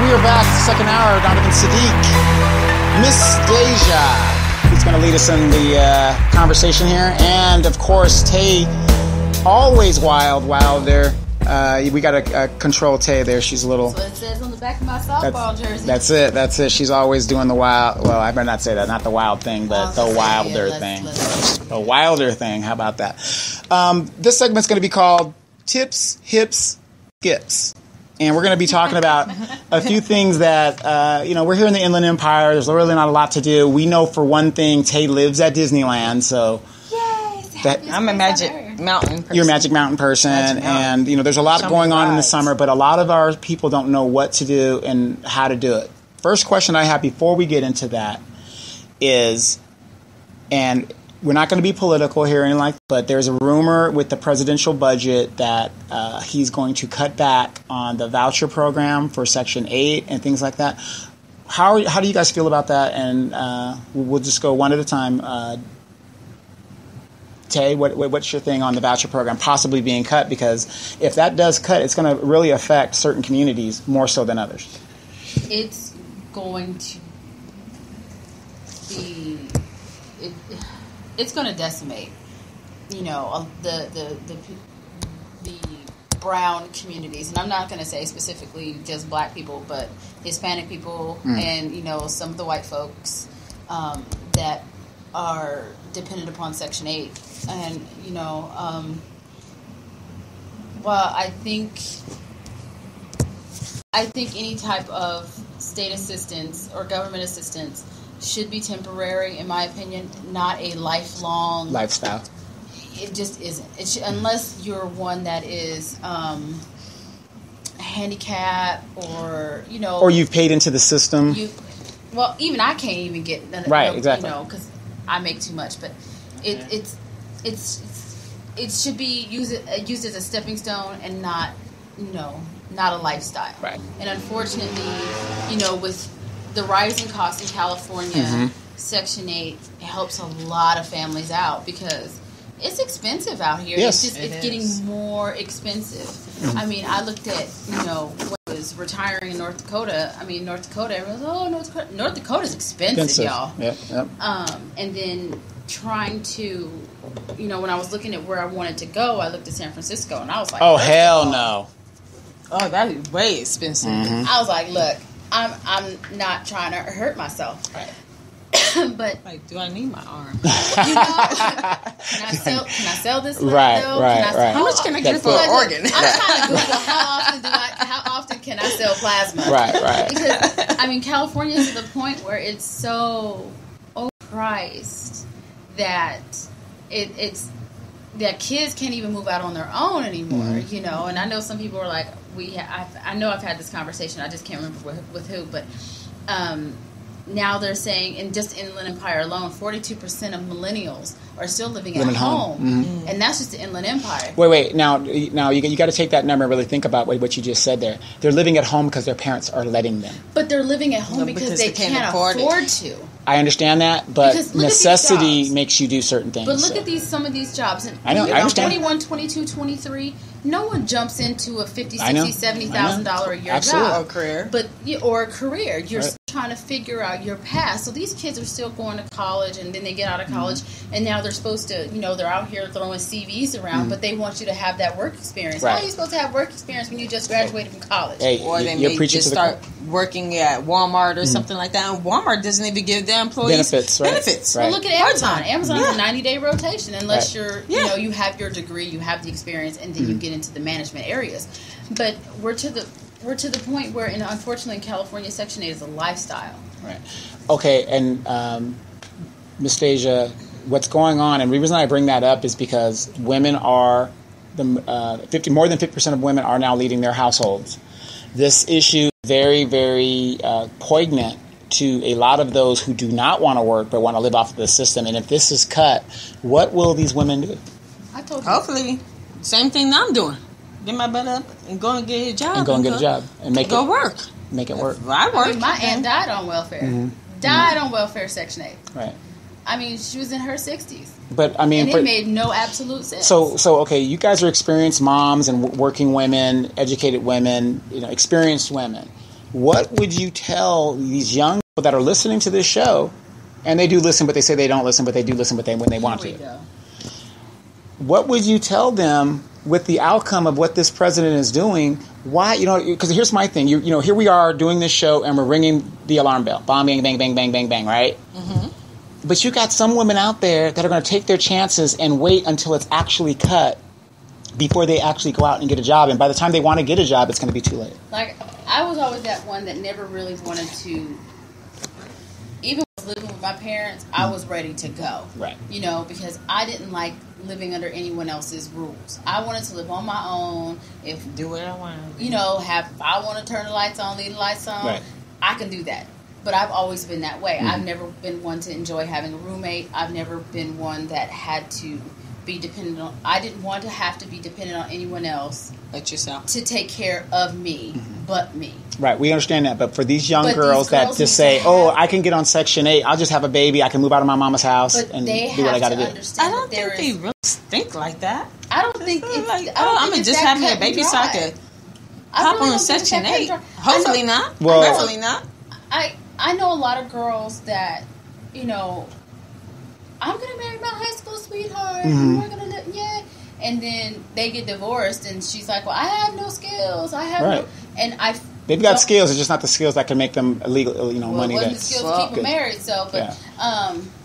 we are back, second hour. Donovan Sadiq, Miss Deja, who's going to lead us in the conversation here, and of course Tay, always wilder. We got to control Tay there. She's a little. That's what it says on the back of my softball jersey. That's it. She's always doing the wild. Well, I better not say that. Not the wild thing, but the wilder thing. The wilder thing. How about that? This segment's going to be called Tips, Hips, Skips. And we're going to be talking about a few things that, we're here in the Inland Empire. There's really not a lot to do. We know for one thing, Tay lives at Disneyland, so. Yay! I'm a Magic Mountain person. You're a Magic Mountain person, and, there's a lot going on in the summer, but a lot of our people don't know what to do and how to do it. First question I have before we get into that is, and we're not going to be political here, but there's a rumor with the presidential budget that he's going to cut back on the voucher program for Section 8 and things like that. How do you guys feel about that? And we'll just go one at a time. Tay, what's your thing on the voucher program possibly being cut? Because if that does cut, it's going to really affect certain communities more so than others. It's going to be... It's going to decimate, the brown communities, and I'm not going to say specifically just black people, but Hispanic people and some of the white folks that are dependent upon Section 8, and well, I think any type of state assistance or government assistance should be temporary, in my opinion, not a lifelong lifestyle. It just isn't. Unless you're one that is handicapped or or you've paid into the system. Even I can't even get exactly because I make too much. But it should be used as a stepping stone and not a lifestyle. Right. And unfortunately, with the rising costs in California, Section 8 helps a lot of families out because it's expensive out here. Yes. It's getting more expensive. I mean, I looked at, when I was retiring in North Dakota. I mean, North Dakota, everyone's, North Dakota's expensive, y'all. Yep. And then trying to, when I was looking at where I wanted to go, I looked at San Francisco, and I was like, oh, hell no. Oh, that is way expensive. I was like, look, I'm not trying to hurt myself. Right. But do I need my arm? Can I sell this? Right. How much can I get for an organ? I'm trying to Google how often can I sell plasma? Right. Because California is to the point where it's so overpriced that it's that kids can't even move out on their own anymore. And I know some people are like, I know I've had this conversation. I just can't remember with who, but now they're saying, in just Inland Empire alone, 42% of millennials are still living at home, and that's just the Inland Empire. Wait. Now you got to take that number and really think about what you just said there. They're living at home because their parents are letting them. But they're living at home because they can't afford to. I understand that, but necessity makes you do certain things. But look at some of these jobs. And I know. I understand. 21, 22, 23. No one jumps into a $50,000, $60,000, $70,000 a year job. Or a career. You're trying to figure out your path. So these kids are still going to college, and then they get out of college, and now they're supposed to, they're out here throwing CVs around, but they want you to have that work experience. Right. How are you supposed to have work experience when you just graduated from college? Hey, or they may just start working at Walmart or something like that. And Walmart doesn't even give their employees benefits. Right. Well, look at Amazon. Amazon is a 90-day rotation unless you're, you have your degree, you have the experience, and then you get into the management areas. But we're to the point where, unfortunately, in California, Section 8 is a lifestyle. Right. Okay, and Ms. Deja, what's going on, and the reason I bring that up is because women are, more than 50% of women are now leading their households. This issue is very, very poignant to a lot of those who do not want to work but want to live off of the system. And if this is cut, what will these women do? I told you. Hopefully, same thing that I'm doing. Get my butt up and go and get a job. And make go work. Make it work. I work. I mean, my aunt died on welfare. Died on welfare, Section 8. Right. I mean, she was in her 60s. But I mean, and it made no absolute sense. So okay, you guys are experienced moms and working women, educated women, experienced women. What would you tell these young people that are listening to this show, and they do listen, but they say they don't listen, but they do listen, when they want to? What would you tell them with the outcome of what this president is doing? Why, because here's my thing. Here we are doing this show, and we're ringing the alarm bell. Bang, bang, bang, bang, bang, bang, right? Mm-hmm. But you got some women out there that are going to take their chances and wait until it's actually cut before they actually go out and get a job. And by the time they want to get a job, it's going to be too late. Like, I was always that one that never really wanted to, even living with my parents, I was ready to go. Right. Because I didn't like living under anyone else's rules. I wanted to live on my own. Do what I want. If I want to turn the lights on, leave the lights on, right. I can do that. But I've always been that way. Mm-hmm. I've never been one to enjoy having a roommate. I've never been one that had to be dependent on. I didn't want to have to be dependent on anyone else but yourself to take care of me, but me. Right, we understand that. But for these young girls that just say, I can get on Section 8, I'll just have a baby, I can move out of my mama's house and do what I got to do. I don't think they really think like that. I don't think it's like, I'm just having a baby so I could hop on Section 8. Hopefully not. Well, hopefully not. I know a lot of girls that, I'm going to marry my high school sweetheart. Mm-hmm. And we're going to, and then they get divorced, and she's like, well, I have no skills. I have no, and they've got skills. It's just not the skills that can make them illegal, money. It wasn't the skills to keep them married. So, but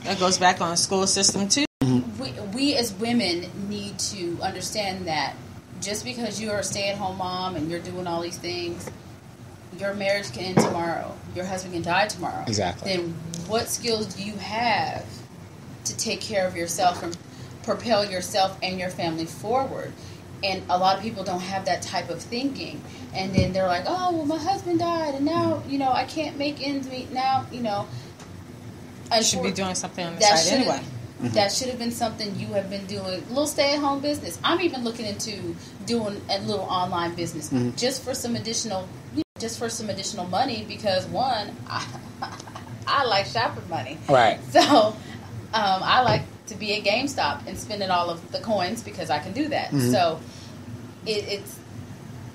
that goes back on the school system too. Mm-hmm. We as women need to understand that just because you're a stay-at-home mom and you're doing all these things, your marriage can end tomorrow. Your husband can die tomorrow. Exactly. Then what skills do you have to take care of yourself and propel yourself and your family forward? And a lot of people don't have that type of thinking. And then they're like, oh, well, my husband died, and now, I can't make ends meet. Now, I should be doing something on the side anyway. Mm-hmm. That should have been something you have been doing. A little stay-at-home business. I'm even looking into doing a little online business just for some additional money, because one, I like shopping money. Right. So I like to be at GameStop and spending all of the coins because I can do that. Mm-hmm. So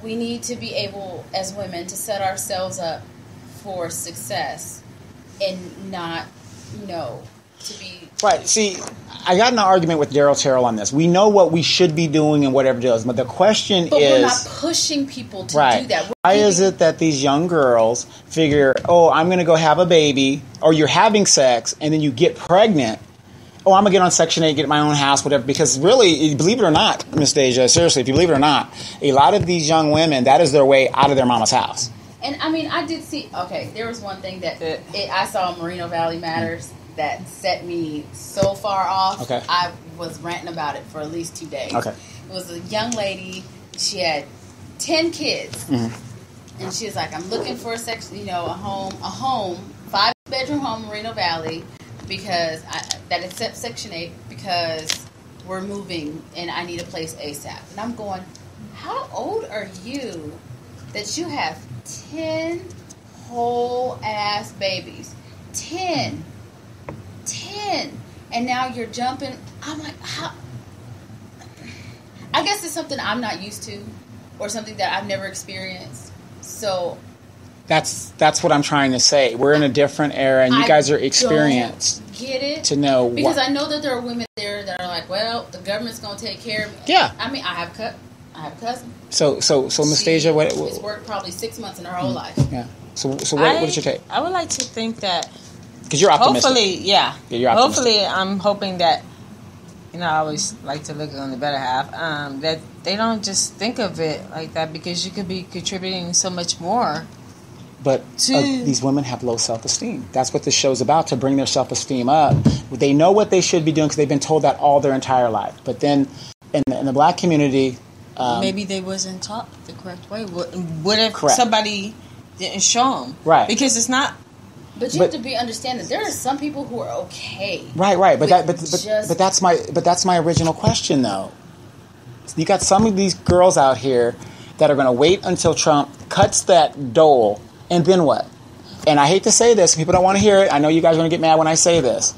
we need to be able as women to set ourselves up for success and not, to be... Right. See, I got in an argument with Daryl Terrell on this. We know what we should be doing and whatever it is, but the question is... But we're not pushing people to do that. Why is it that these young girls figure, I'm going to go have a baby, or you're having sex, and then you get pregnant, I'm going to get on Section 8, get my own house, whatever, because really, believe it or not, Miss Deja, seriously, if you believe it or not, a lot of these young women, that is their way out of their mama's house. And, I did see, there was one thing that I saw in Moreno Valley Matters that set me so far off. Okay. I was ranting about it for at least 2 days. Okay. It was a young lady. She had 10 kids. Mm-hmm. And she was like, I'm looking for a home, 5-bedroom home in Moreno Valley, because that accepts Section 8, because we're moving and I need a place ASAP. And I'm going, how old are you that you have 10 whole ass babies? 10. And now you're jumping. I'm like, how? I guess it's something I'm not used to, or something that I've never experienced. So that's what I'm trying to say. We're in a different era, and you guys are experienced. Get it? To know because I know that there are women there that are like, well, the government's going to take care of me. Yeah. I have a cousin. So Miss Deja, she's worked probably 6 months in her whole life. Yeah. So what is your take? I would like to think that. Because you're optimistic. Hopefully, yeah. You're optimistic. Hopefully, I'm hoping that, I always like to look on the better half, that they don't just think of it like that, because you could be contributing so much more. But these women have low self-esteem. That's what this show's about, to bring their self-esteem up. They know what they should be doing because they've been told that all their entire life. But then in the black community... maybe they wasn't taught the correct way. What if somebody didn't show them? Right. Because it's not... But you have to understand that there are some people who are okay. Right. But that's my original question, though. You got some of these girls out here that are going to wait until Trump cuts that dole, and then what? And I hate to say this, people don't want to hear it. I know you guys are going to get mad when I say this.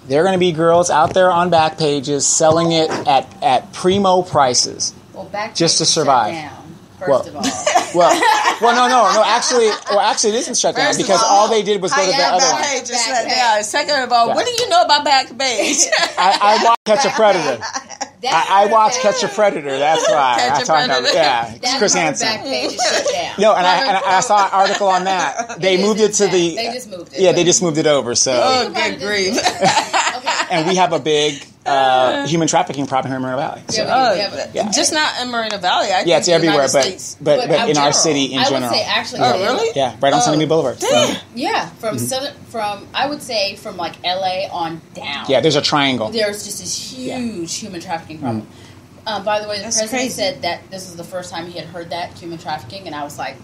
There are going to be girls out there on back pages selling it at primo prices, well, back just to survive. First of all. No. Actually, it isn't shut down because all they did was go to the other one. Second of all, what do you know about Backpage? I watch Catch a Predator. I watch Catch a Predator. That's why. Catch a Predator. It's Chris Hansen. Backpage is shut down. No, and I saw an article on that. They moved it to the. They just moved it. Yeah, they just moved it over. So. Oh, good grief. Okay. And we have a big human trafficking problem here in Moreno Valley. So. Just not in Moreno Valley. I think it's everywhere, but in our general, city in general. I would say actually. Oh, really? Yeah, right on Sunnymead Boulevard. Yeah, from I would say from like LA on down. Yeah, there's a triangle. There's just this huge human trafficking problem. By the way, the president said that this was the first time he had heard that, human trafficking, and I was like,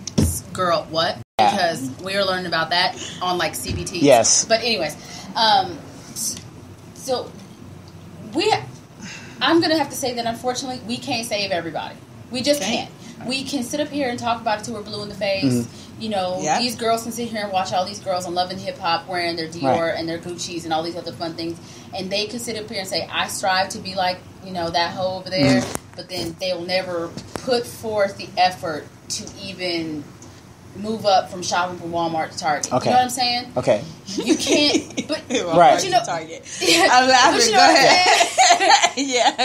girl, what? Because we were learning about that on like CBT. Yes. But anyways, so I'm going to have to say that unfortunately we can't save everybody. We just can't. We can sit up here and talk about it till we're blue in the face. You know, these girls can sit here and watch all these girls on Love and Hip Hop wearing their Dior and their Gucci's and all these other fun things. And they can sit up here and say, I strive to be like, you know, that hoe over there. But then they will never put forth the effort to even move up from shopping from Walmart to Target. Okay. You know what I'm saying? Okay. You can't, but right. you know, Target. Yeah, I'm laughing. but you know Go what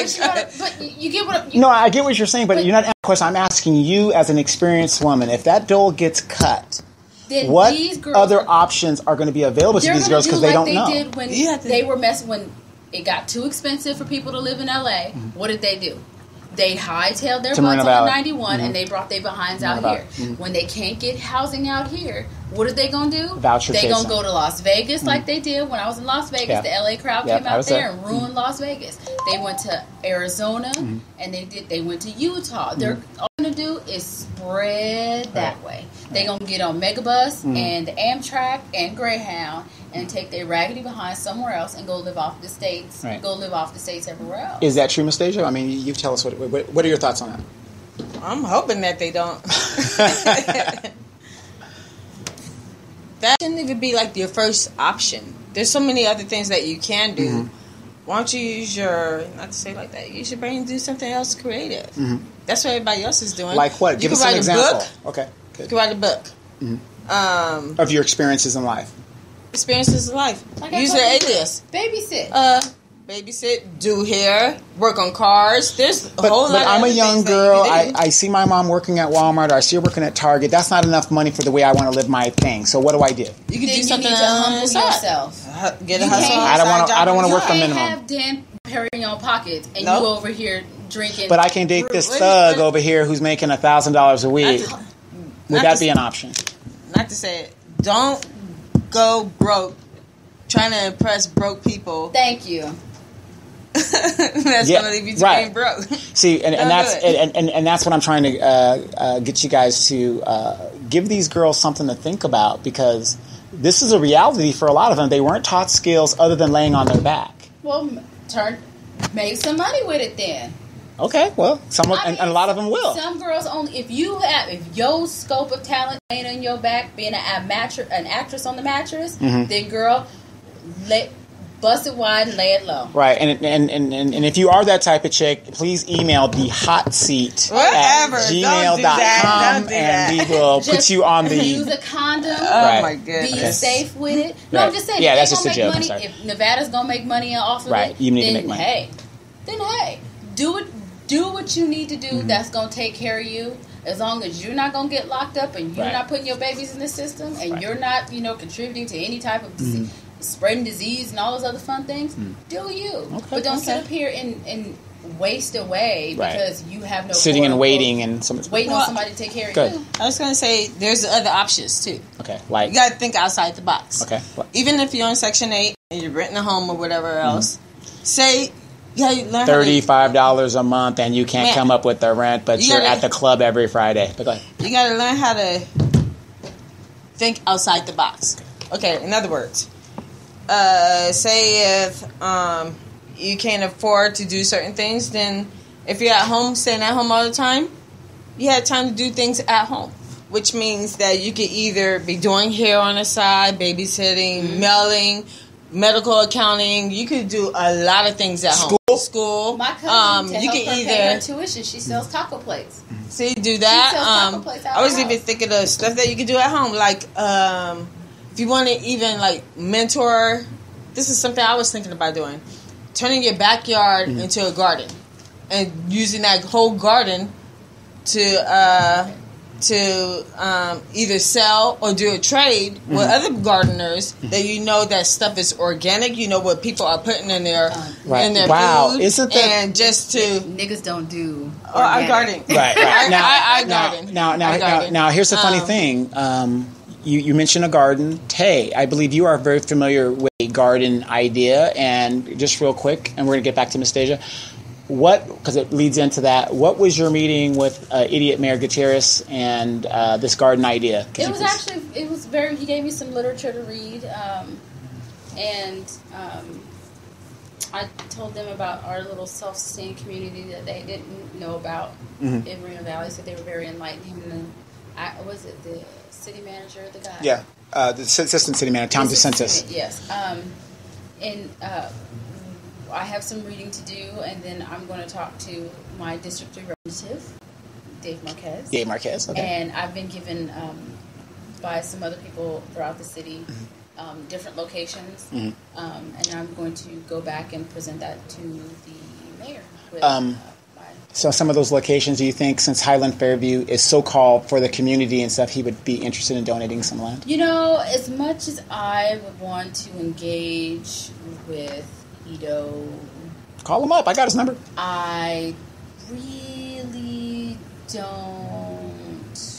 ahead. but you get what No, I get what you're saying, but you're not asking a question. I'm asking you as an experienced woman, if that dole gets cut, then what these girls other options are going to be available to these girls because they don't know? Did when they were messing when it got too expensive for people to live in LA. What did they do? They hightailed their butts on 91 and they brought their behinds out here. When they can't get housing out here, what are they going to do? Voucher They chasing. going to go to Las Vegas like they did when I was in Las Vegas. The LA crowd came out there and ruined Las Vegas. They went to Arizona and they went to Utah. They're all going to do is spread that way. They're going to get on Megabus and Amtrak and Greyhound and take their raggedy behind somewhere else and go live off the states. Go live off the states everywhere else. Is that true, Miss Deja? I mean, you tell us what are your thoughts on that? I'm hoping that they don't. That shouldn't even be like your first option. There's so many other things that you can do. Why don't you use your, not to say like that, use your brain and do something else creative. That's what everybody else is doing. Like what? Give us an example. Okay, good. You can write a book. Of your experiences in life. Experiences in life. Like use your alias. Babysit. Babysit, do hair, work on cars. There's a whole lot of But I'm a other young things that girl. you can do. I see my mom working at Walmart, or I see her working at Target. That's not enough money for the way I want to live my thing. So what do I do? You can Then do something you need to on humble the side. yourself. Get a You hustle. can't- I don't want to work for You minimum. can't have Dan Perignon pockets and Nope. you over here drinking. But I can date this thug over here who's making $1,000 a week. Would that be an option? Not to say it. Don't go broke trying to impress broke people. Thank you. That's going to leave you being broke. See, and that's what I'm trying to get you guys to give these girls something to think about, because this is a reality for a lot of them. They weren't taught skills other than laying on their back. Well, make some money with it then. Okay, well, and a lot of them will. Some girls only, if your scope of talent ain't on your back, being an actress on the mattress, then girl, bust it wide and lay it low. Right, and if you are that type of chick, please email the hot seat Whatever. at gmail.com and we will put you on the... Use a condom. Oh my goodness. Be safe with it. No, I'm just saying. Yeah, if that's they just a gonna joke. make money, I'm sorry. if Nevada's going to make money off of it, you need to then make money. Hey, do it. Do what you need to do. That's going to take care of you. As long as you're not going to get locked up and you're not putting your babies in the system and you're not, contributing to any type of spreading disease and all those other fun things, do you. Okay, but don't sit up here and waste away because you have no sitting and waiting and waiting on somebody to take care of you. I was going to say there's other options too. Okay, like you got to think outside the box. Okay, even if you're on Section 8 and you're renting a home or whatever else, say you learn $35 a month and you can't come up with the rent, but you're at the club every Friday. But go ahead. You got to learn how to think outside the box. Okay, in other words, say if you can't afford to do certain things, then if you're at home, staying at home all the time, you have time to do things at home, which means that you could either be doing hair on the side, babysitting, mailing, medical accounting. You could do a lot of things at home. School. My cousin, to you help can her pay her tuition, she sells taco plates. See, do that. She sells taco plates out I was of the even house. thinking of stuff that you could do at home, like if you want to even like mentor. This is something I was thinking about doing: turning your backyard into a garden, and using that whole garden to either sell or do a trade with other gardeners that you know that stuff is organic. You know what people are putting in their in their food. Isn't that, and just to niggas don't do. I garden. right? I garden. Now, here's the funny thing. You mentioned a garden. Tay, I believe you are very familiar with a garden idea. And just real quick, and we're going to get back to Miss Deja. Because it leads into that, what was your meeting with Idiot Mayor Gutierrez and this garden idea? It was very, he gave me some literature to read. And I told them about our little self-sustained community that they didn't know about in Moreno Valley. So they were very enlightened. Him and was it the city manager, the guy? Yeah, the assistant city manager, Tom DeSantis. Yes. I have some reading to do, and then I'm going to talk to my district representative, Dave Marquez. Okay. And I've been given by some other people throughout the city different locations, and I'm going to go back and present that to the mayor. So some of those locations, do you think, since Highland Fairview is so called for the community and stuff, he would be interested in donating some land? You know, as much as I would want to engage with Ito, call him up. I got his number. I really don't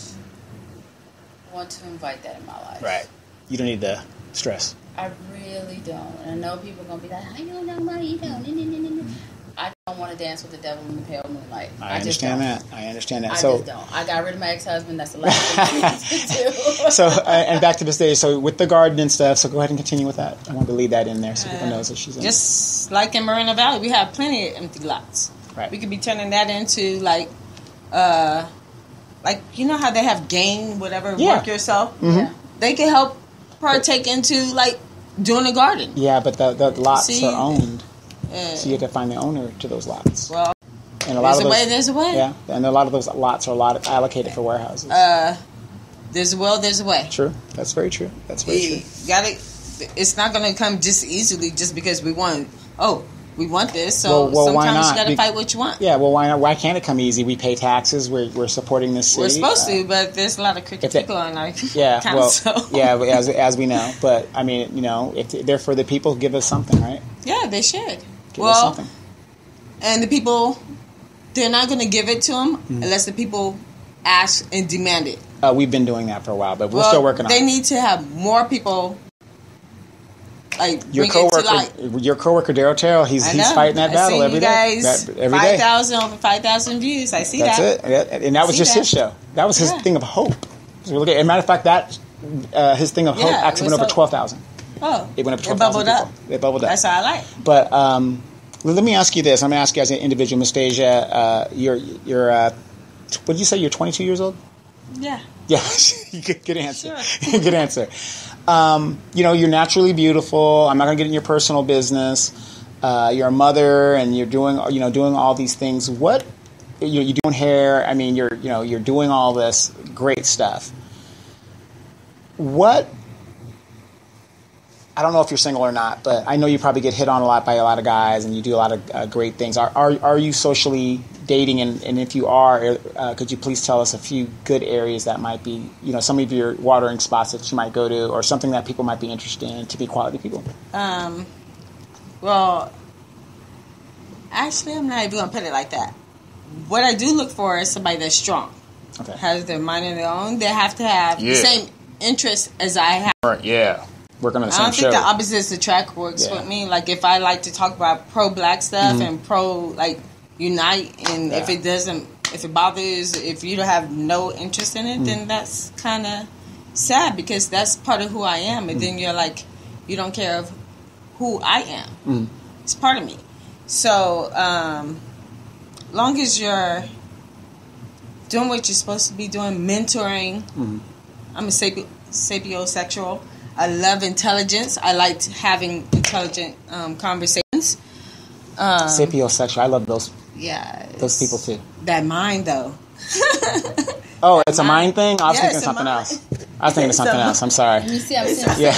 want to invite that in my life. Right. You don't need the stress. I really don't. And I know people are going to be like, I don't know about Ito. I don't want to dance with the devil in the pale moonlight. I understand that. I just don't. I got rid of my ex-husband. That's the last thing I need to do. So, and back to this day. So, with the garden and stuff. So, go ahead and continue with that. I want to lead that in there so people know that she's in. Just like in Moreno Valley, we have plenty of empty lots. Right. We could be turning that into like you know how they have game, whatever, work yourself. Mm-hmm. Yeah. They can help partake into like doing a garden. Yeah, but the lots are owned. Yeah. So you have to find the owner to those lots. Well, and a lot there's a way. Yeah, and a lot of those lots are allocated for warehouses. There's a will, there's a way. True. That's very true. It's not going to come just easily just because we want this. So well, sometimes you got to fight what you want. Yeah, well, why not? Why can't it come easy? We pay taxes. We're supporting this city. We're supposed to, but there's a lot of crooked people on our council. As we know. But, I mean, you know, if they're for the people, give us something, right? Yeah, they should. Give us something. And the people, they're not going to give it to them unless the people ask and demand it. We've been doing that for a while, but we're still working on it. They need to have more people. Like your coworker Daryl Terrell, he's fighting that battle every day. Every day. 5,000 views. I see that. That's it, and that was just his show. That was his thing of hope. So as a matter of fact, that his thing of hope actually went over 12,000. Oh, it went up 12,000 people. It bubbled up. That's all I like. But let me ask you this. I'm going to ask you as an individual, Miss Deja. You're what did you say? You're 22 years old? Yeah. Yeah. Good answer. Sure. Good answer. You know, you're naturally beautiful. I'm not going to get in your personal business. You're a mother, and you're doing all these things. What you're doing hair? I mean, you're doing all this great stuff. What? I don't know if you're single or not, but I know you probably get hit on a lot by a lot of guys, and you do a lot of great things. Are you socially dating? And if you are, could you please tell us a few good areas that might be, you know, some of your watering spots that you might go to, or something that people might be interested in to be quality people? Well, actually, I'm not even going to put it like that. What I do look for is somebody that's strong. Okay. Has their mind of their own. They have to have the same interests as I have. Yeah. Working on the same show. I don't think the opposites attract works with me. Like, if I like to talk about pro-black stuff and unite, and if it bothers, if you don't have no interest in it, then that's kind of sad, because that's part of who I am. And then you're like, you don't care of who I am. It's part of me. So, long as you're doing what you're supposed to be doing, mentoring. I'm a sapiosexual. I love intelligence. I liked having intelligent conversations. Sapiosexual. I love those. Yeah. Those people too. That mind, though. Oh, it's a mind thing? I was Yeah, thinking it's a something mind. else. I was thinking of something else. I'm sorry. You see, I'm saying, Yeah.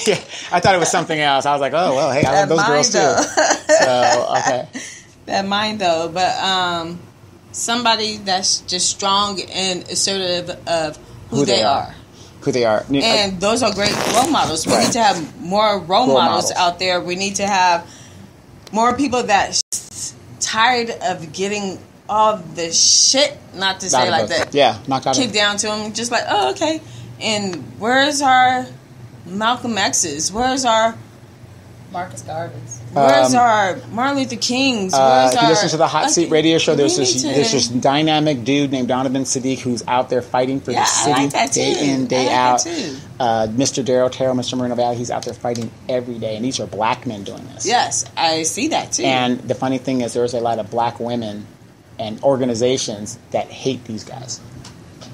Yeah. I thought it was something else. I was like, oh, well, hey, I love those girls too. So, okay. That mind, though. But somebody that's just strong and assertive of who they are. Who they are. And those are great role models. We Right. need to have more role models out there. We need to have more people that tired of getting all the shit, not to say like that. Yeah, knocked out. Kick down to them, just like, oh, okay. And where's our Malcolm X's? Where's our Marcus Garvey's. Where's our Martin Luther King's? Where's if you listen to the Hot Seat radio show, there's we this need to- there's this dynamic dude named Donovan Sadiq who's out there fighting for the city I like that day too. in, day I out. like that too. Mr. Darrell Terrell, Mr. Moreno Valley, he's out there fighting every day, and these are black men doing this. Yes, I see that too. And the funny thing is, there's a lot of black women and organizations that hate these guys.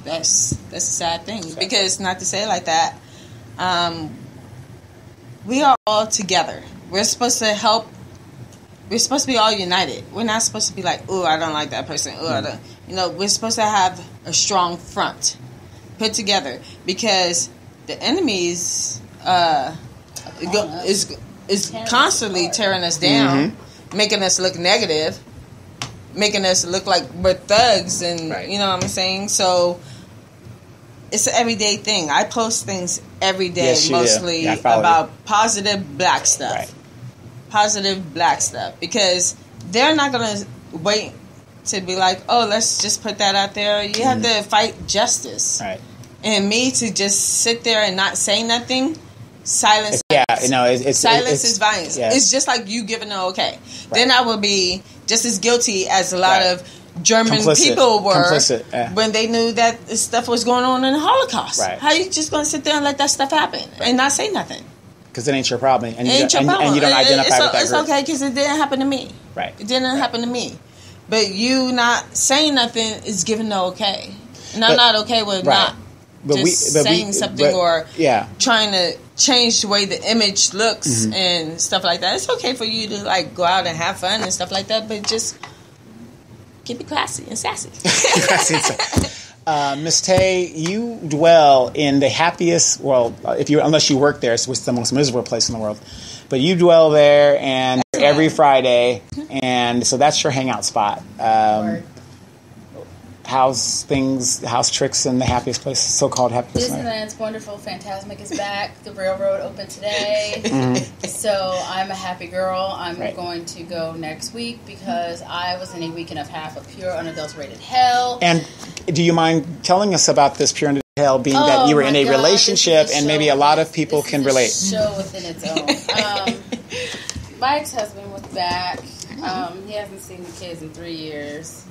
That's a sad thing, because not to say it like that, we are all together. We're supposed to help. We're supposed to be all united. We're not supposed to be like, oh, I don't like that person. Oh, I don't. You know, we're supposed to have a strong front put together, because the enemies is constantly tearing us down, making us look negative, making us look like we're thugs, and you know what I'm saying. So it's an everyday thing. I post things every day, Yes, you do. mostly Yeah, I follow about positive black stuff. Right. Positive black stuff, because they're not gonna wait to be like, oh, let's just put that out there. You have to fight justice. Right. And me to just sit there and not say nothing, silence. Yeah, you know, it's Silence is violence. yeah. It's just like you giving an okay. Then I would be just as guilty as a lot of German people were when they knew that this stuff was going on in the Holocaust. Right. How you just going to sit there and let that stuff happen and not say nothing? Because it ain't your problem, and, It ain't your problem. and you don't identify with that It's group. okay, because it didn't happen to me. Right. It didn't happen to me. But you not saying nothing is giving the okay. And I'm not okay with not saying something or trying to change the way the image looks and stuff like that. It's okay for you to like go out and have fun and stuff like that, but just keep it classy and sassy. Miss Tay, you dwell in the happiest, well, unless you work there, it's the most miserable place in the world. But you dwell there and every Friday, and so that's your hangout spot. How's tricks in the happiest place, so-called happiest place? Disneyland's wonderful. Fantasmic is back. The railroad opened today. So I'm a happy girl. I'm going to go next week because I was in a week and a half of pure unadulterated hell. And do you mind telling us about this pure unadulterated hell, being that you were in a relationship, and maybe a lot of people can relate? Show within its own. My ex-husband was back. He hasn't seen the kids in 3 years.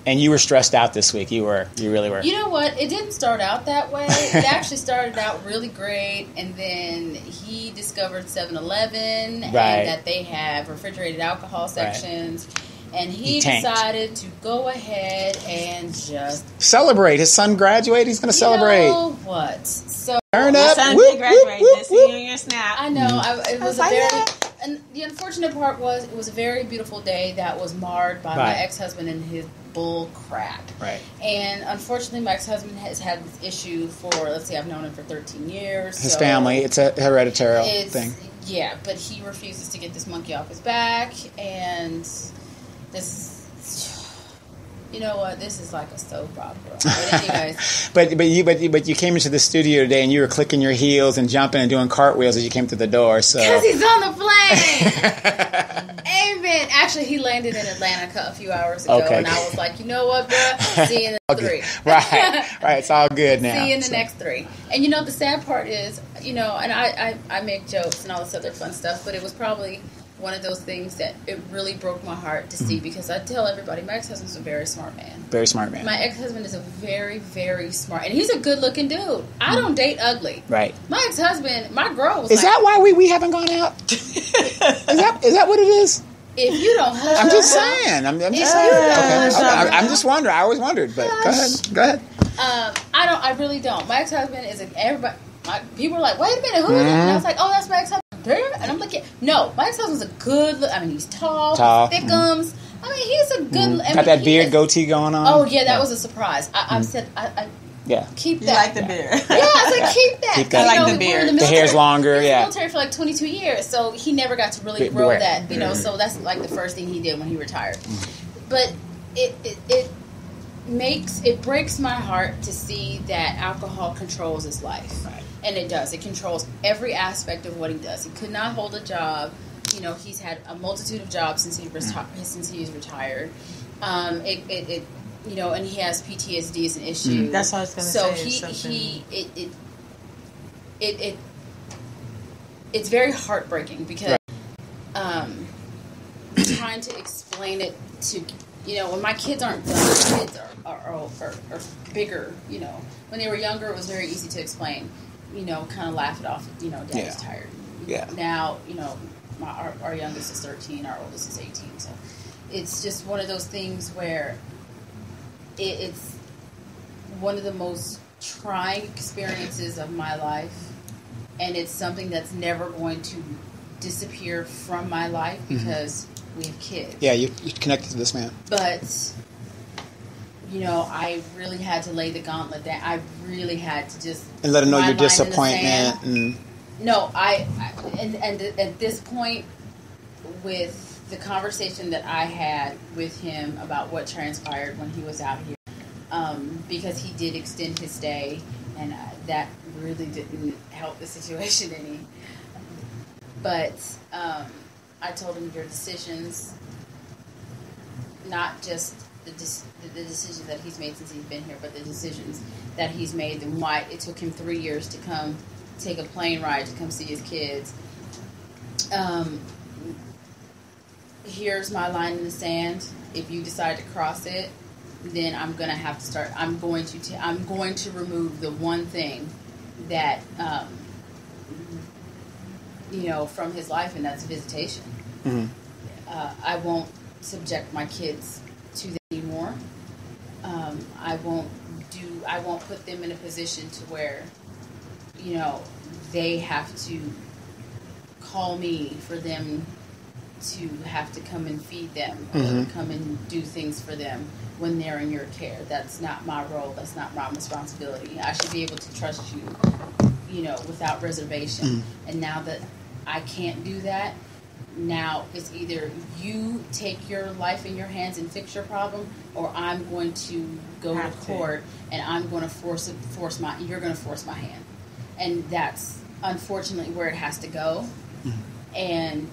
And you were stressed out this week. You really were. You know what? It didn't start out that way. It actually started out really great, and then he discovered 7-Eleven and that they have refrigerated alcohol sections. And he decided to go ahead and just celebrate. His son graduated. He's going to celebrate. You know what? So turn up. Son did graduate. Just see you on your snap. I know. It was a very. And the unfortunate part was it was a very beautiful day that was marred by my ex-husband and his bull crap. Right. And unfortunately, my ex-husband has had this issue for, let's see, I've known him for 13 years. His family, it's a hereditary thing. Yeah, but he refuses to get this monkey off his back, and this. You know what? This is like a soap opera. But anyways, but you came into the studio today and you were clicking your heels and jumping and doing cartwheels as you came through the door. So because he's on the plane. Amen. Actually, he landed in Atlanta a few hours ago, and I was like, you know what, bro? See you in the 3. Right. It's all good now. See you in the next 3. And you know, the sad part is, you know, and I make jokes and all this other fun stuff, but it was probably one of those things that it really broke my heart to see, because I tell everybody my ex-husband's a very smart man. Very smart man. My ex-husband is a very, very smart, and he's a good-looking dude. I don't date ugly. Right. My ex-husband, my girl was Is that why we haven't gone out? Is that what it is? If you don't hug, I'm just saying. I'm just saying. Okay. I'm just wondering. I always wondered, but go ahead. I I really don't. My ex-husband is everybody. People are like, wait a minute, who is it? And I was like, oh, that's my ex-husband. And I'm like, no, my ex-husband's a good. He's tall, thickums. He's a good. Got that beard, goatee going on. Oh yeah, that was a surprise. I said, keep that. You like the beard? Yeah, I said keep that. Keep that. I like the beard. The hair's longer. He was in the military for like 22 years, so he never got to really grow that. So that's like the first thing he did when he retired. But it breaks my heart to see that alcohol controls his life. Right. And it does. It controls every aspect of what he does. He could not hold a job. He's had a multitude of jobs since he's retired. And he has PTSD as an issue. That's what I was going to say. So it's very heartbreaking because trying to explain it to when my kids aren't done, my kids are bigger. When they were younger, it was very easy to explain. Kind of laugh it off. Daddy's tired. Yeah. Now, our youngest is 13, our oldest is 18. So it's just one of those things where it's one of the most trying experiences of my life, and it's something that's never going to disappear from my life because we have kids. Yeah, you connected to this man. But I really had to lay the gauntlet down. I really had to just and let him know your disappointment. No, and at this point, with the conversation that I had with him about what transpired when he was out here, because he did extend his stay, and that really didn't help the situation any. But I told him your decisions, not just the decisions that he's made since he's been here, but the decisions that he's made and why it took him 3 years to come take a plane ride to come see his kids. Here's my line in the sand. If you decide to cross it, then I'm going to have to start. I'm going to remove the one thing that from his life, and that's visitation. Mm-hmm. I won't subject my kids to that anymore. I won't put them in a position to where they have to call me for them to have to come and feed them or come and do things for them when they're in your care. That's not my role. That's not my responsibility. I should be able to trust you, without reservation. And now that I can't do that, now it's either you take your life in your hands and fix your problem, or I'm going to go to court and I'm going to you're going to force my hand. And that's unfortunately where it has to go. And,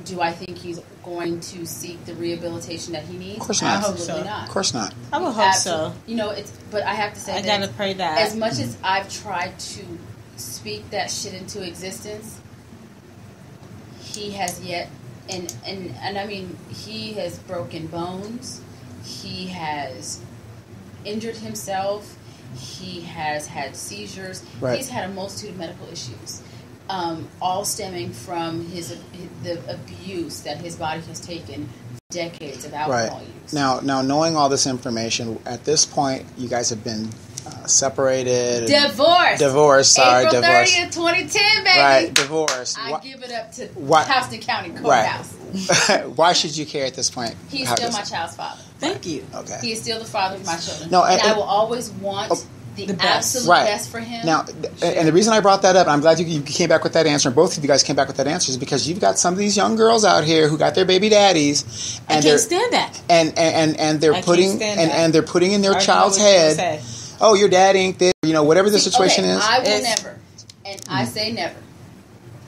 do I think he's going to seek the rehabilitation that he needs? Of course not. Absolutely not. Of course not. I would hope so. But I have to say I gotta pray that. As much as I've tried to speak that shit into existence, he has yet, and I mean, he has broken bones. He has injured himself. He has had seizures. Right. He's had a multitude of medical issues, all stemming from the abuse that his body has taken for decades of alcohol use. Now, knowing all this information, at this point, you guys have been separated. Divorced. Sorry, April divorced. 30th, 2010, baby. Right, divorced. I give it up to Houston County Courthouse. Right. Why should you care at this point? He's still my child's father. Thank you. Okay. He is still the father of my children. No, and I will always want the absolute best for him. Now, and the reason I brought that up, and I'm glad you came back with that answer, and both of you guys came back with that answer, is because you've got some of these young girls out here who got their baby daddies, and I can't stand that. And they're putting in their child's head, oh, your dad ain't this, whatever the situation is. I will never, and I say never.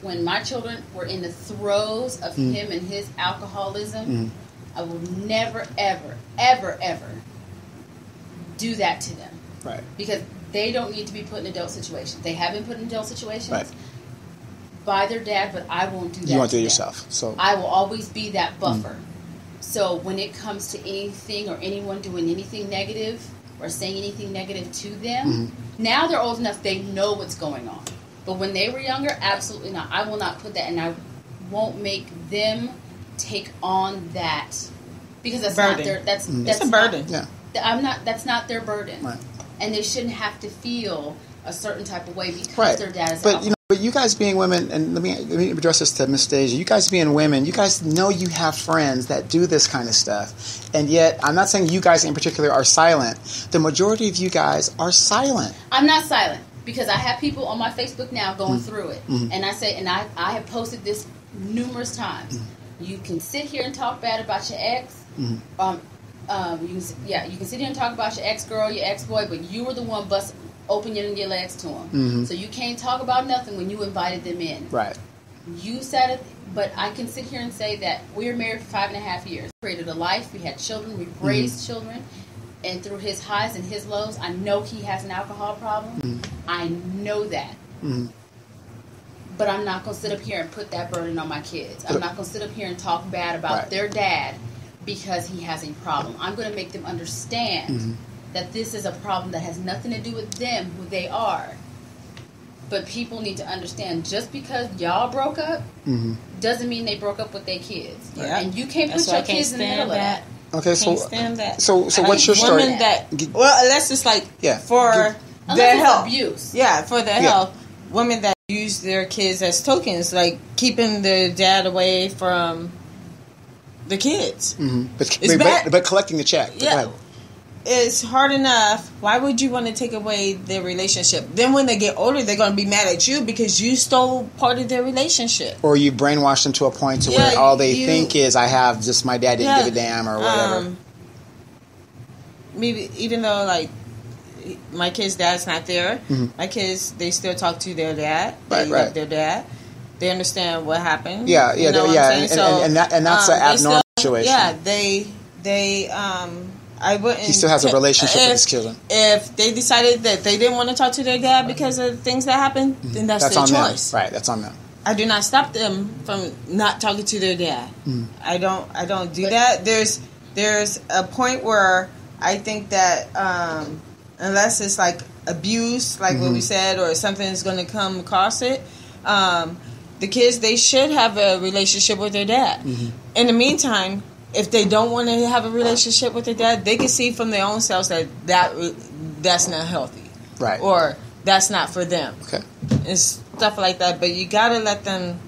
When my children were in the throes of him and his alcoholism, I will never, ever, ever, ever do that to them. Right. Because they don't need to be put in adult situations. They have been put in adult situations by their dad, but I won't do that. You won't do it them. yourself. So I will always be that buffer. So when it comes to anything or anyone doing anything negative or saying anything negative to them, now they're old enough, they know what's going on. But when they were younger, absolutely not. I will not put that, and I won't make them take on that because that's burden. not their. That's a burden. Not, yeah. That's not their burden. Right. And they shouldn't have to feel a certain type of way because their dad is But but you guys being women, and let me address this to Miss Deja. You guys being women, you guys know you have friends that do this kind of stuff, and yet I'm not saying you guys in particular are silent. The majority of you guys are silent. I'm not silent because I have people on my Facebook now going through it, and I say, and I have posted this numerous times. You can sit here and talk bad about your ex. You can sit here and talk about your ex-girl, your ex-boy, but you were the one opening your legs to them. So you can't talk about nothing when you invited them in. Right. You said it, but I can sit here and say that we were married for 5.5 years. We created a life. We had children. We raised children. And through his highs and his lows, I know he has an alcohol problem. I know that. But I'm not going to sit up here and put that burden on my kids. I'm not going to sit up here and talk bad about their dad because he has a problem. I'm going to make them understand that this is a problem that has nothing to do with them, who they are. But people need to understand, just because y'all broke up doesn't mean they broke up with their kids. Yeah. And you can't put your kids in the middle of that. Okay, so stand that. So what's your story? Women unless it's like for Unless their it's health. abuse. Yeah, for their health. Women that use their kids as tokens, like keeping their dad away from the kids. But collecting the check. Yeah. It's hard enough. Why would you want to take away their relationship? Then when they get older, they're going to be mad at you because you stole part of their relationship. Or you brainwashed them to a point to where all they think is, I have just my dad didn't give a damn or whatever. Maybe even though like my kid's dad's not there, my kids, they still talk to their dad. They love their dad. They understand what happened. Yeah, you know what I'm saying? And that's an abnormal situation. Yeah, they I wouldn't. He still has a relationship with his children. If they decided that they didn't want to talk to their dad because of things that happened, then that's their on choice. Them. Right, that's on them. I do not stop them from not talking to their dad. I don't do that. There's a point where I think that unless it's like abuse, like what we said, or something is going to come across it, the kids, they should have a relationship with their dad. In the meantime, if they don't want to have a relationship with their dad, they can see from their own selves that that's not healthy. Right. Or that's not for them. Okay. And stuff like that. But you got to let them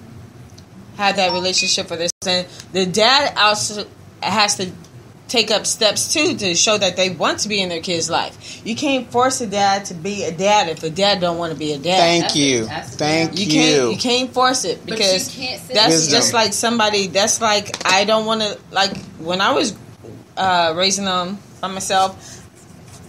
have that relationship with themselves. And the dad also has to take up steps, too, to show that they want to be in their kid's life. You can't force a dad to be a dad if a dad don't want to be a dad. Thank you. You can't force it because that's just like somebody. That's like I don't want to. Like when I was raising them by myself,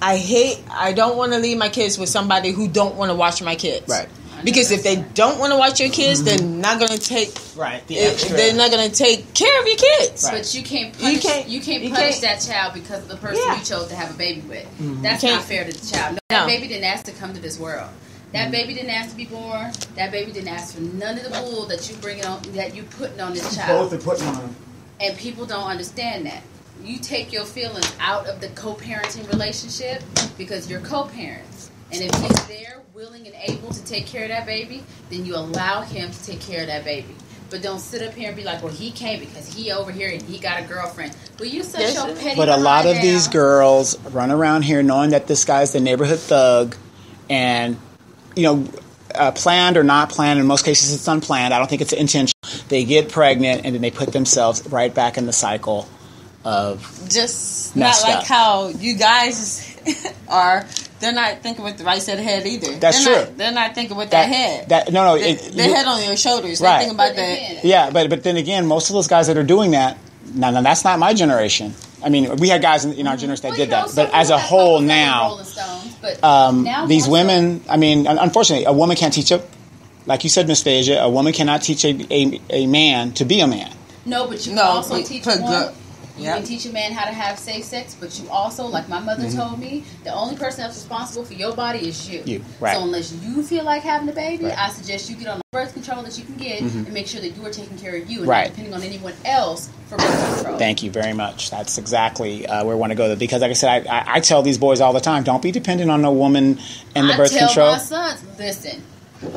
I don't want to leave my kids with somebody who don't want to watch my kids. Right. Because if they don't want to watch your kids, they're not going to take. Right. They're not going to take care of your kids. Right. But you can't punish that child because of the person you chose to have a baby with. That's not fair to the child. No, that baby didn't ask to come to this world. That baby didn't ask to be born. That baby didn't ask for none of the bull that you putting on this child. Both are putting on. And people don't understand that. You take your feelings out of the co-parenting relationship because you're co-parents. And if he's there, willing and able to take care of that baby, then you allow him to take care of that baby. But don't sit up here and be like, well, he can't because he over here and he got a girlfriend. Well, you such your petty. But a lot of these girls run around here knowing that this guy's the neighborhood thug, and planned or not planned. In most cases, it's unplanned. I don't think it's intentional. They get pregnant and then they put themselves right back in the cycle of just not like how you guys are. They're not thinking with the right set of head either. That's true. They're not thinking with that head. Their head on your shoulders. Right. They think about that. Yeah, but then again, most of those guys that are doing that, now that's not my generation. I mean, we had guys in our generation that did that. But as a whole now, these women, I mean, unfortunately, a woman can't teach like you said, Miss Deja, a woman cannot teach a man to be a man. No, but you can also teach a woman. You can teach a man how to have safe sex, but you also, like my mother told me, the only person that's responsible for your body is you. Right. So unless you feel like having a baby, I suggest you get on the birth control that you can get and make sure that you are taking care of you and not depending on anyone else for birth control. Thank you very much. That's exactly where we want to go. Because like I said, I tell these boys all the time, don't be dependent on no woman and the birth control. I tell my sons, listen,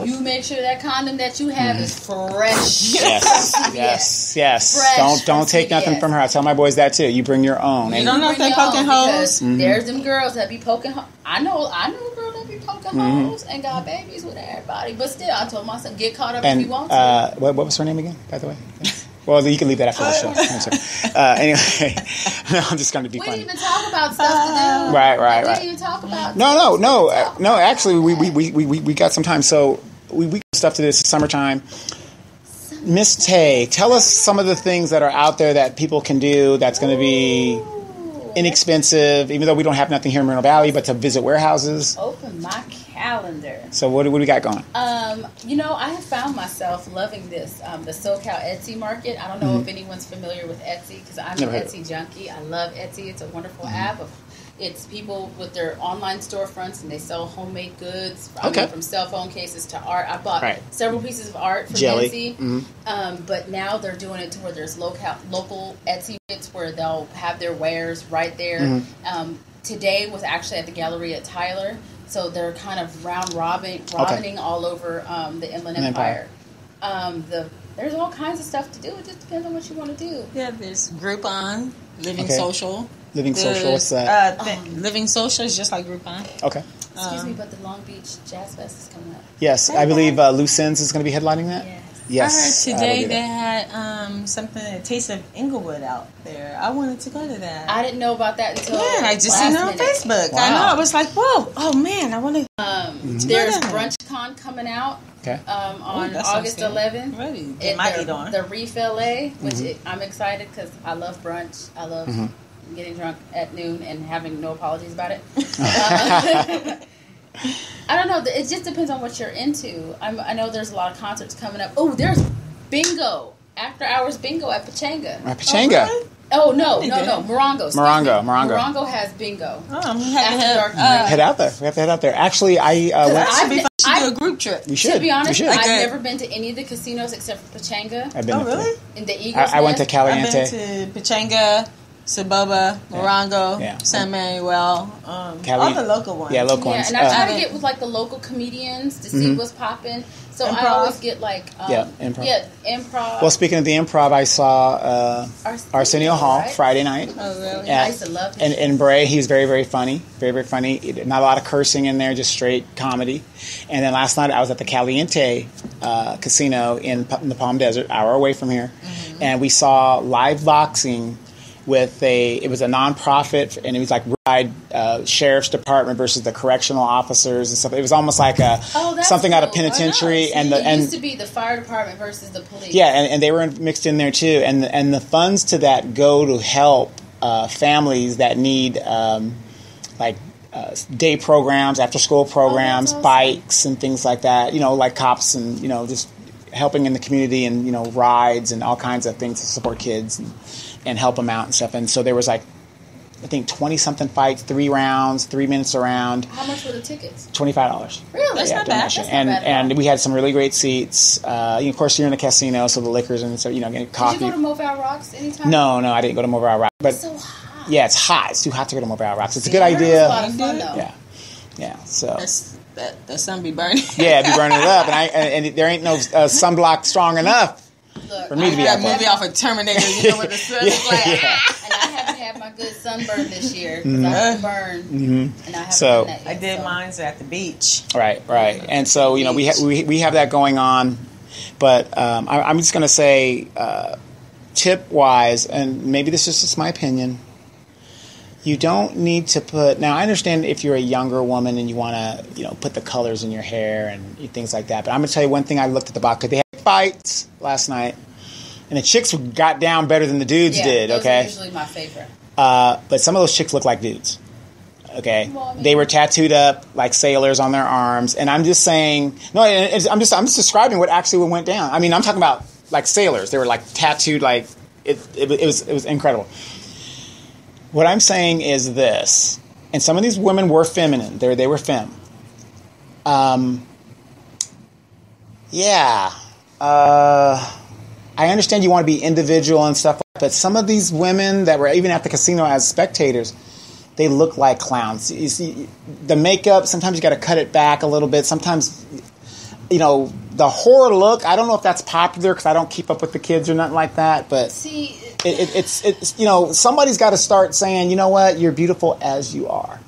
You make sure that condom that you have is fresh. Yes. Fresh Don't take nothing from her. I tell my boys that too. You bring your own. You don't know if they're poking holes. There's them girls that be poking. I know a girl that be poking holes and got babies with everybody. But still, I told myself, get caught up if you want to. What was her name again, by the way? Well, you can leave that after the show. Anyway, no, I'm just going to be funny. We didn't even talk about stuff to do. Right. We didn't even talk about. No. Actually, we got some time, so we got stuff to do. It's summertime. Miss Tay, tell us some of the things that are out there that people can do. That's going to be inexpensive, even though we don't have nothing here in Moreno Valley, but to visit warehouses. Open my calendar. So what do we got going? I have found myself loving this, the SoCal Etsy market. I don't know if anyone's familiar with Etsy, because I'm an Etsy junkie. I love Etsy. It's a wonderful app. It's people with their online storefronts, and they sell homemade goods. From cell phone cases to art. I bought several pieces of art from Etsy. But now they're doing it to where there's local Etsy markets where they'll have their wares right there. Today was actually at the gallery at Tyler. So they're kind of robining all over the Inland Empire. There's all kinds of stuff to do. It just depends on what you want to do. Yeah, there's Groupon, Living Social. Living Social, what's that? Living Social is just like Groupon. Okay. Excuse me, but the Long Beach Jazz Fest is coming up. Yes, I believe Loose Ends is going to be headlining that. Yes. I heard today they had something, a Taste of Inglewood out there. I wanted to go to that. I didn't know about that until I just seen it on Facebook. Wow. I know. I was like, whoa, oh man, I want to. There's BrunchCon coming out on August 11th. Ready. Get my eat on. The Reef LA, which I'm excited because I love brunch. I love getting drunk at noon and having no apologies about it. I don't know. It just depends on what you're into. I know there's a lot of concerts coming up. Oh, there's bingo. After hours bingo at Pachanga. At Pachanga? Oh, no. Morongo. Morongo has bingo. Head out there. We have to head out there. Actually, we should do a group trip. We should. To be honest, I've never been to any of the casinos except for Pachanga. I've been really? In the Eagles. I went to Caliente. I've been to Pachanga, Saboba, Morongo, San Manuel, all the local ones. Yeah, local ones. And I try to get with the local comedians to see what's popping. So improv. I always get improv. Yeah, improv. Well, speaking of the improv, I saw Arsenio Hall Friday night. Oh, really? I used to love him. And Bray, he was very, very funny. Very, very funny. Not a lot of cursing in there, just straight comedy. And then last night I was at the Caliente Casino in the Palm Desert, an hour away from here. And we saw live boxing with it was a nonprofit, and it was like sheriff's department versus the correctional officers and stuff. It was almost like something out of penitentiary. And it used to be the fire department versus the police. Yeah, and they were mixed in there too. And the funds to that go to help families that need day programs, after school programs, bikes and things like that. Like cops and just helping in the community and rides and all kinds of things to support kids and help them out and stuff. And so there was I think 20-something fights, 3 rounds, 3 minutes around. How much were the tickets? $25. Really? That's not bad. And we had some really great seats. Of course, you're in a casino, so the liquors and so getting coffee. Did you go to Mobile Rocks anytime? No, I didn't go to Mobile Rocks. But it's so hot. Yeah, it's hot. It's too hot to go to Mobile Rocks. It's a good idea. It's a lot of fun, though. Yeah. So the sun be burning. Yeah, be burning it up, and there ain't no sunblock strong enough. Look, for me to be out there. Movie off of Terminator, you know what the sun is like. And I haven't had my good sunburn this year because I was burned, and I haven't done that yet. I did mine at the beach. Right. And so we have that going on, but I'm just going to say, tip wise, and maybe this is just my opinion. You don't need to put. Now I understand if you're a younger woman and you want to, put the colors in your hair and things like that. But I'm going to tell you one thing. I looked at the box because they had fights last night, and the chicks got down better than the dudes did. Those okay, are usually my favorite. But some of those chicks look like dudes. Okay, well, they were tattooed up like sailors on their arms, and I'm just saying. No, I'm just describing what actually went down. I mean, I'm talking about like sailors. They were like tattooed like it was incredible. What I'm saying is this, and some of these women were feminine. They were femme. I understand you want to be individual and stuff, but some of these women that were even at the casino as spectators, they look like clowns. You see, the makeup, sometimes you got to cut it back a little bit. Sometimes the horror look, I don't know if that's popular because I don't keep up with the kids or nothing like that. But See, it's somebody's got to start saying, you know what, you're beautiful as you are.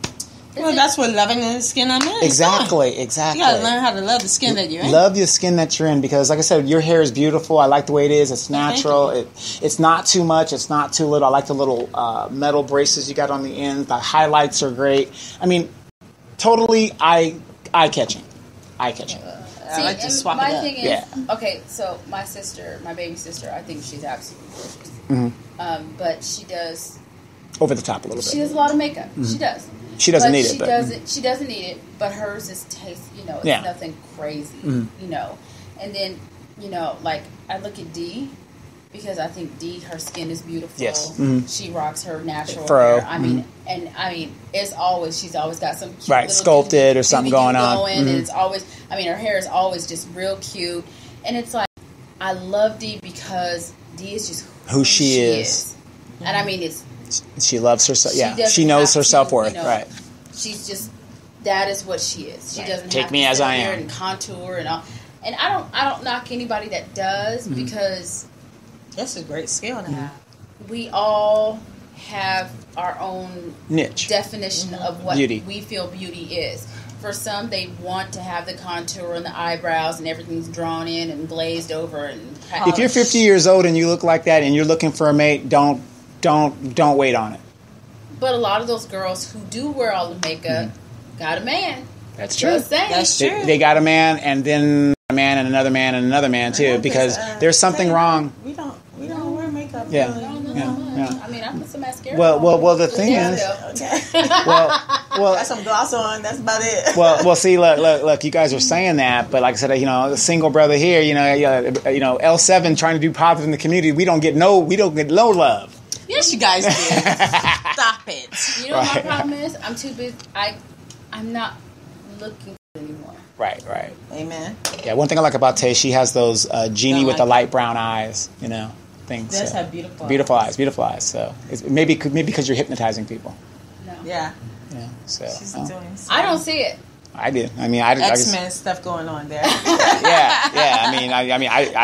Well, that's what loving the skin I'm in. Exactly. You gotta learn how to love the skin that you're in. Love the skin that you're in because, like I said, your hair is beautiful. I like the way it is. It's natural. It's not too much. It's not too little. I like the little metal braces you got on the end. The highlights are great. I mean, totally eye-catching. Eye-catching. I like to swap my it up. thing is, okay, so my baby sister, I think she's absolutely gorgeous. Mm-hmm. But she does over the top a little bit. She does a lot of makeup. Mm-hmm. She does. She doesn't need it. She doesn't need it, but hers is taste. It's nothing crazy. Mm-hmm. And then like I look at Dee because I think Dee, her skin is beautiful. Yes. Mm-hmm. She rocks her natural fro. hair. I mean, she's always got some cute right sculpted or something going on. And it's always. I mean, her hair is always just real cute, and it's like I love Dee because Dee is just who she is. And I mean it's. She loves herself. Yeah, she knows her self-worth. Right. She's just that is what she is. She doesn't take have me to as I am and contour and all. And I don't knock anybody that does because that's a great skill to have. We all have our own niche definition of what beauty. We feel beauty is. For some, they want to have the contour and the eyebrows and everything's drawn in and glazed over. And if you're 50 years old and you look like that and you're looking for a mate, don't wait on it. But a lot of those girls who do wear all the makeup got a man. That's true. Just saying. That's true. They got a man and then a man and another man and another man too because there's something wrong. We don't wear makeup. Yeah. I don't know how much. I mean, I put some mascara. Well, the thing is, well, got some gloss on. That's about it. well. See, look. You guys are saying that, but like I said, a single brother here, L7 trying to do positive in the community. We don't get no love. Yes, you guys did. Stop it. You know what my problem is? I'm too busy. I'm not looking anymore. Right. Amen. Yeah, one thing I like about Tay, she has those genie with the light brown eyes, things. Does have beautiful eyes. So it's maybe because you're hypnotizing people. No. Yeah. So she's doing. I don't see it. I did. I mean, I X-Men stuff going on there. yeah.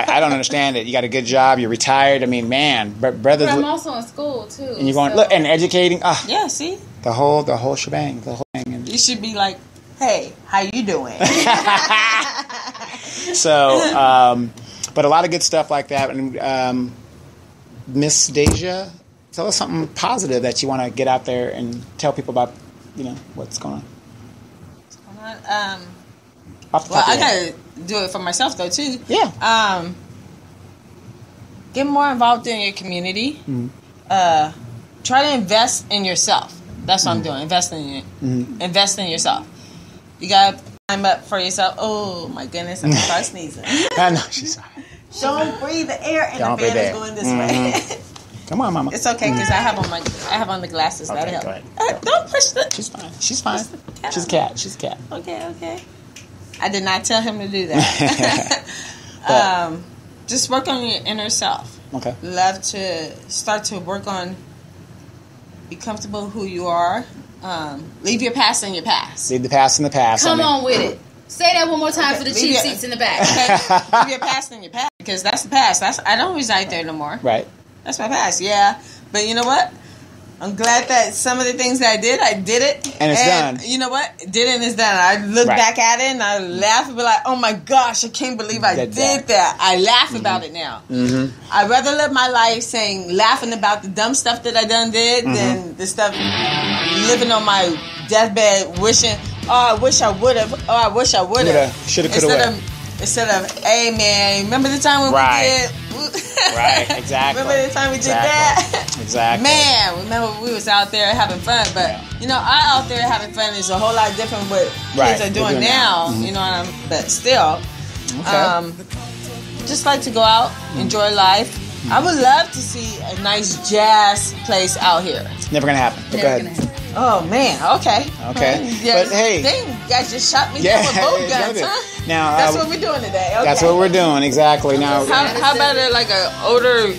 I don't understand it. You got a good job. You're retired. I mean, man, brothers. But I'm also in school too. And you're going look and educating. Yeah. See the whole shebang. The whole thing. And you should be like, hey, how you doing? So, but a lot of good stuff like that. And Miss Deja, tell us something positive that you want to get out there and tell people about. What's going on. I gotta do it for myself though too. Yeah. Get more involved in your community. Mm-hmm. Try to invest in yourself. That's what I'm doing. Invest in yourself. You gotta climb up for yourself. Oh my goodness! I'm gonna start sneezing. I know she's sorry. Don't breathe the air, and the fan is going this way. Come on, Mama. It's okay because I have on the glasses. Okay, That'll go help. ahead. Don't push the. She's fine. She's a cat. Okay. I did not tell him to do that. Just work on your inner self. Okay. Love to start to work on. Be comfortable who you are. Leave your past in your past. Leave the past in the past. Come on with it. Say that one more time for the cheap seats in the back. Okay? Leave your past in your past because that's the past. I don't reside there no more. Right. That's my past, yeah. But you know what? I'm glad that some of the things that I did it. And it's done. You know what? Did it and it's done. I look back at it and I laugh and be like, oh my gosh, I can't believe I did that. I laugh about it now. Mm-hmm. I'd rather live my life laughing about the dumb stuff that I done did than the stuff living on my deathbed wishing, oh, I wish I would have. Oh, I wish I would have. Shoulda, coulda, woulda. Instead of, hey man, remember the time when we did? Right, exactly. Remember the time we did that? Exactly. Man, remember we was out there having fun, but our out there having fun is a whole lot different what kids are doing now. Mm-hmm. You know what I'm? But still, just like to go out, enjoy life. Mm-hmm. I would love to see a nice jazz place out here. Never gonna happen. But go ahead. Oh man, okay. Yeah, but hey, you guys just shot me down with both guns, huh? Now that's what we're doing today. Okay. That's what we're doing exactly. Now, how about like a odor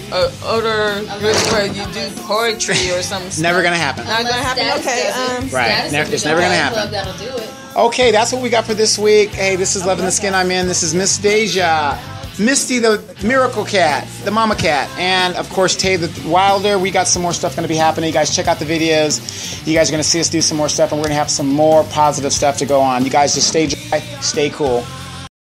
where you do poetry or something? Never gonna happen. Not gonna happen. Okay. Right. It's never gonna happen. That'll do it. Okay, that's what we got for this week. Hey, this is Loving the Skin I'm In. This is Miss Deja, Misty the Miracle Cat, the Mama Cat, and of course Tay the Wilder. We got some more stuff going to be happening. You guys check out the videos. You guys are going to see us do some more stuff, and we're going to have some more positive stuff to go on. You guys just stay dry, stay cool.